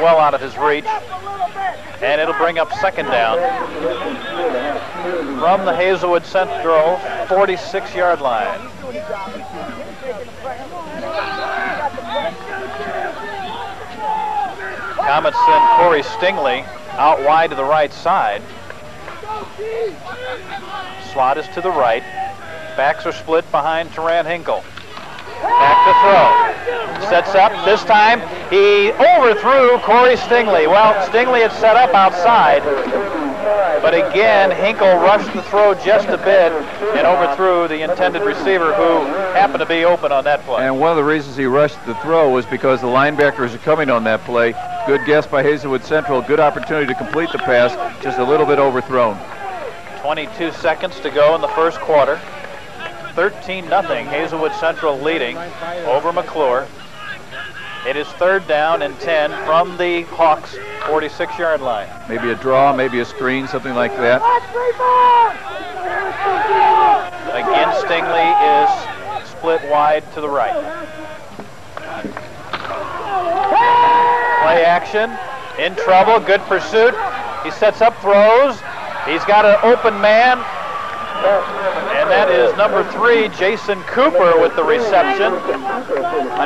well out of his reach. And it'll bring up second down from the Hazelwood Central 46-yard line. Comets send Corey Stingley out wide to the right side. Slot is to the right. Backs are split behind Teran Hinkle. Back to throw. Sets up. This time he overthrew Corey Stingley. Well, Stingley had set up outside, but again, Hinkle rushed the throw just a bit and overthrew the intended receiver who happened to be open on that play. And one of the reasons he rushed the throw was because the linebackers are coming on that play. Good guess by Hazelwood Central. Good opportunity to complete the pass, just a little bit overthrown. 22 seconds to go in the first quarter. 13-0, Hazelwood Central leading over McCluer. It is third down and 10 from the Hawks' 46-yard line. Maybe a draw, maybe a screen, something like that. Again, Stingley is split wide to the right. Play action, in trouble, good pursuit. He sets up, throws. He's got an open man. And that is number 3, Jason Cooper, with the reception.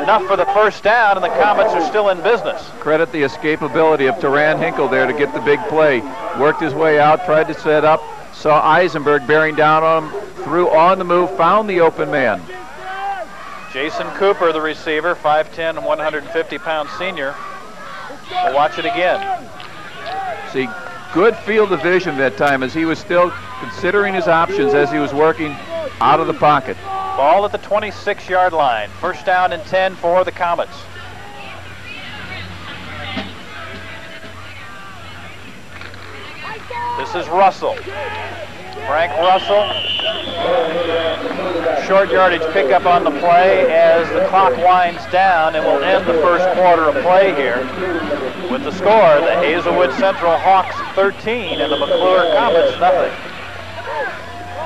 Enough for the first down, and the Comets are still in business. Credit the escapability of Teran Hinkle there to get the big play. Worked his way out, tried to set up, saw Eisenberg bearing down on him, threw on the move, found the open man. Jason Cooper, the receiver, 5'10", 150-pound senior. We'll watch it again. See, good field of vision that time as he was still considering his options as he was working out of the pocket. Ball at the 26-yard line. First down and 10 for the Comets. This is Russell. Frank Russell. Short yardage pickup on the play as the clock winds down, and we'll end the first quarter of play here with the score, the Hazelwood Central Hawks 13 and the McCluer Comets nothing.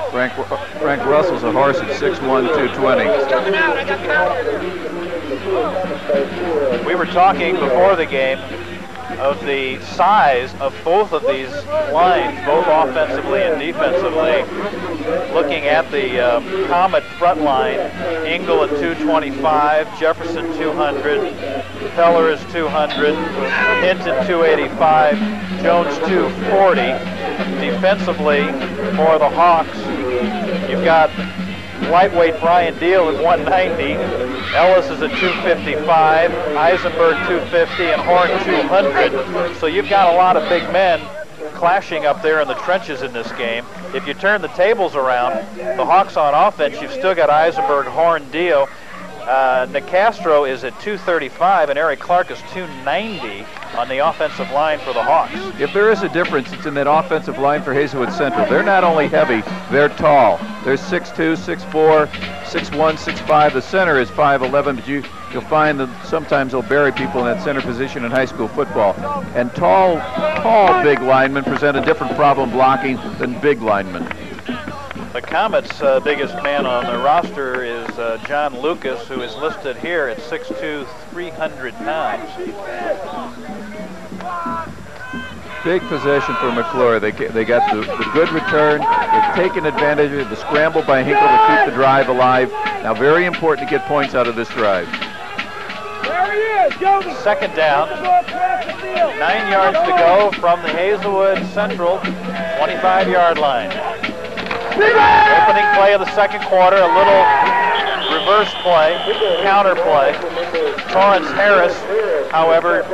Frank Russell's a horse at 6'1", 220. We were talking before the game of the size of both of these lines, both offensively and defensively. Looking at the Comet front line, Engel at 225, Jefferson 200, Peller is 200, Hinton 285, Jones 240. Defensively for the Hawks, you've got lightweight Brian Deal at 190, Ellis is at 255, Eisenberg 250, and Horn 200. So you've got a lot of big men clashing up there in the trenches in this game. If you turn the tables around, the Hawks on offense, you've still got Eisenberg, Horn, Deal. Nicastro is at 235, and Eric Clark is 290 on the offensive line for the Hawks. If there is a difference, it's in that offensive line for Hazelwood Central. They're not only heavy, they're tall. They're 6'2", 6'4", 6'1", 6'5". The center is 5'11", but you'll find that sometimes they'll bury people in that center position in high school football. And tall big linemen present a different problem blocking than big linemen. The Comets' biggest man on the roster is John Lucas, who is listed here at 6'2", 300 pounds. Big possession for McCluer. They got the good return. They've taken advantage of the scramble by Hinkle to keep the drive alive. Now very important to get points out of this drive. Second down, 9 yards to go from the Hazelwood Central 25-yard line. Opening play of the second quarter, a little reverse play, counter play. Torrance Harris, however,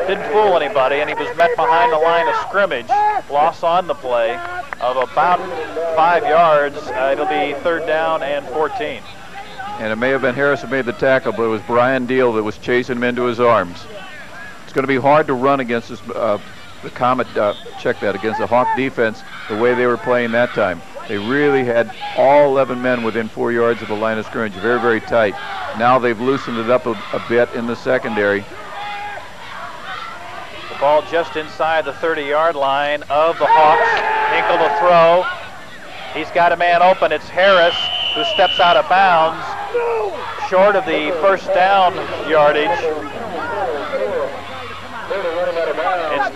didn't fool anybody, and he was met behind the line of scrimmage. Loss on the play of about 5 yards. It'll be third down and 14. And it may have been Harris who made the tackle, but it was Brian Deal that was chasing him into his arms. It's going to be hard to run against this, the Comet, check that, against the Hawk defense the way they were playing that time. They really had all 11 men within 4 yards of the line of scrimmage, very, very tight. Now they've loosened it up a bit in the secondary. The ball just inside the 30-yard line of the Hawks. Hinkle to throw. He's got a man open. It's Harris who steps out of bounds, short of the first down yardage.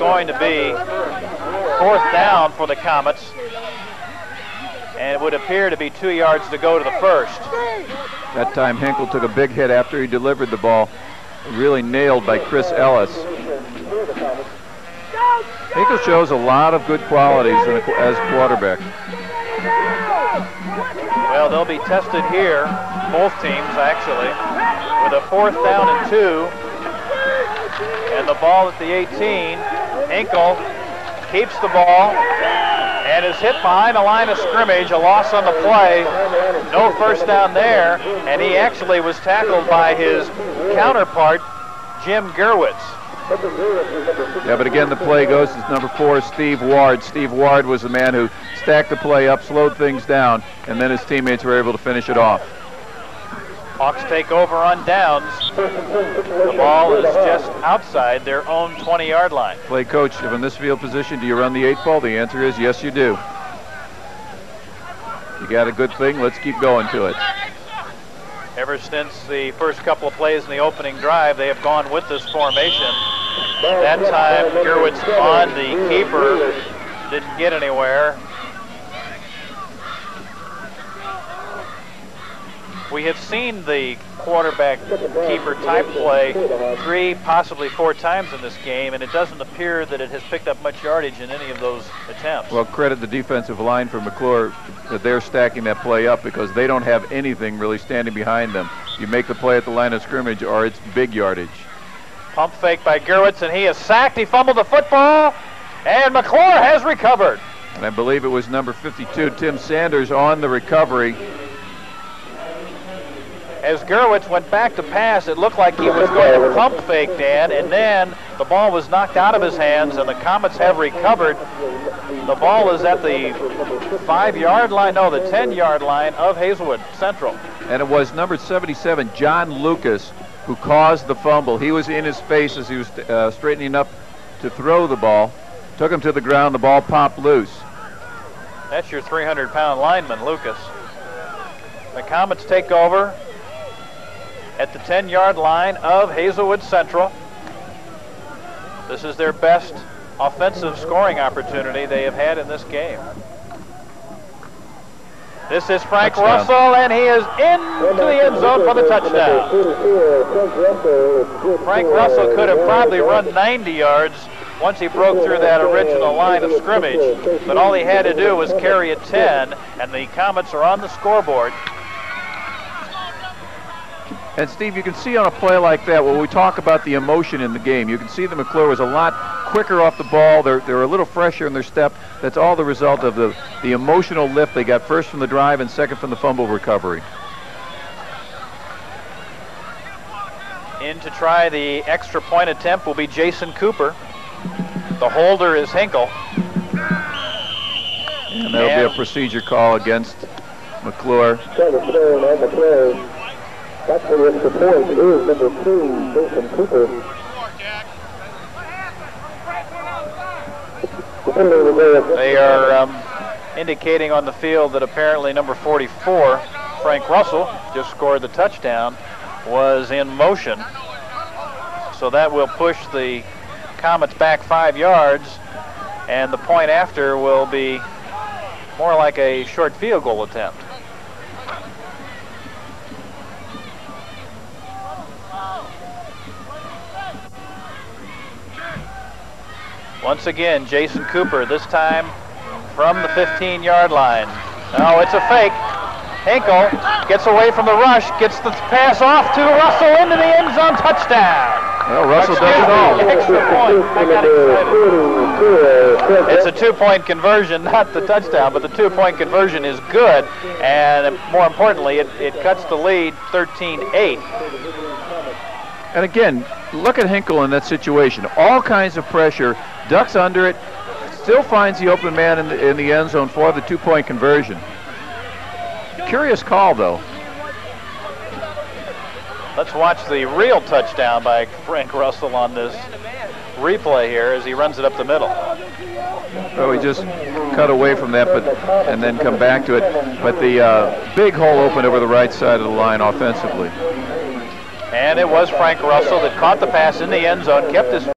going to be 4th down for the Comets. And it would appear to be 2 yards to go to the first. That time Hinkle took a big hit after he delivered the ball. Really nailed by Chris Ellis. Hinkle shows a lot of good qualities as quarterback. Well, they'll be tested here, both teams actually, with a 4th down and 2. And the ball at the 18. Hinkle keeps the ball and is hit behind a line of scrimmage, a loss on the play. No first down there, and he actually was tackled by his counterpart, Jim Gerwitz. Yeah, but again, the play goes to number 4, Steve Ward. Steve Ward was the man who stacked the play up, slowed things down, and then his teammates were able to finish it off. Hawks take over on downs. The ball is just outside their own 20-yard line. Play coach, if in this field position, do you run the 8 ball? The answer is yes, you do. You got a good thing, let's keep going to it. Ever since the first couple of plays in the opening drive, they have gone with this formation. That time, Gerwitz on the keeper, didn't get anywhere. We have seen the quarterback keeper type play 3, possibly 4 times in this game, and it doesn't appear that it has picked up much yardage in any of those attempts. Well, credit the defensive line for McCluer that they're stacking that play up because they don't have anything really standing behind them. You make the play at the line of scrimmage or it's big yardage. Pump fake by Gerwitz, and he is sacked. He fumbled the football, and McCluer has recovered. And I believe it was number 52, Tim Sanders, on the recovery. As Gerwitz went back to pass, it looked like he was going to pump fake, Dan, and then the ball was knocked out of his hands, and the Comets have recovered. The ball is at the 5-yard line, no, the 10-yard line of Hazelwood Central. And it was number 77, John Lucas, who caused the fumble. He was in his face as he was straightening up to throw the ball. Took him to the ground, the ball popped loose. That's your 300-pound lineman, Lucas. The Comets take over at the 10-yard line of Hazelwood Central. This is their best offensive scoring opportunity they have had in this game. This is Frank Russell, and he is into the end zone for the touchdown. Frank Russell could have probably run 90 yards once he broke through that original line of scrimmage, but all he had to do was carry it 10, and the Comets are on the scoreboard. And Steve, you can see on a play like that, when we talk about the emotion in the game, you can see that McCluer was a lot quicker off the ball. They're a little fresher in their step. That's all the result of the emotional lift they got, first from the drive and second from the fumble recovery. In to try the extra point attempt will be Jason Cooper. The holder is Hinkle. And that'll be a procedure call against McCluer. Actually, the point is number 2, Jason Cooper. They are indicating on the field that apparently number 44, Frank Russell, just scored the touchdown, was in motion. So that will push the Comets back 5 yards, and the point after will be more like a short field goal attempt. Once again, Jason Cooper, this time from the 15-yard line. No, it's a fake. Hinkle gets away from the rush, gets the pass off to Russell into the end zone, touchdown. Well, Russell does it all. Extra point. I got excited. It's a 2-point conversion, not the touchdown, but the 2-point conversion is good, and more importantly, it cuts the lead 13-8. And again, look at Hinkle in that situation. All kinds of pressure, ducks under it, still finds the open man in the end zone for the 2-point conversion. Curious call, though. Let's watch the real touchdown by Frank Russell on this replay here as he runs it up the middle. Well, we just cut away from that, and then come back to it. But the big hole opened over the right side of the line offensively. And it was Frank Russell that caught the pass in the end zone, kept his